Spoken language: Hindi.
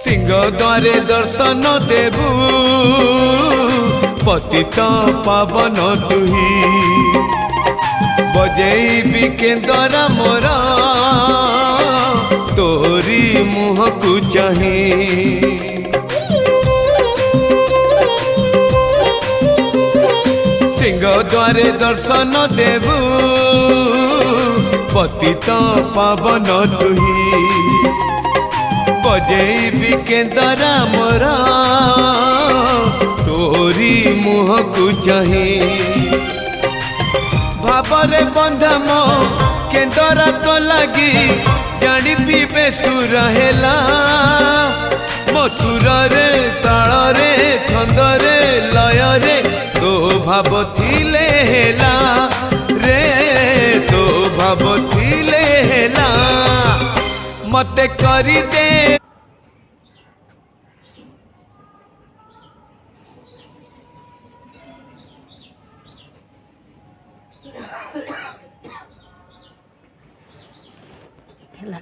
सिंह द्वारे दर्शन देबू पतित पावन तुही बजेबी केन्दरा मोर तोरी मुह को चाही सिंह द्वारे दर्शन देबू पतित पावन तुही बजेबी केन्दरा मोर तोरी मुह को चाही भावरे बंधा मो केन्दरा तो लगी जानी पीबे सुर हेला मो सुर रे ताल रे छंद रे लय रे तो भाव थिले हेला रे तो भाव थिले हेला मते करी दे ହେଲା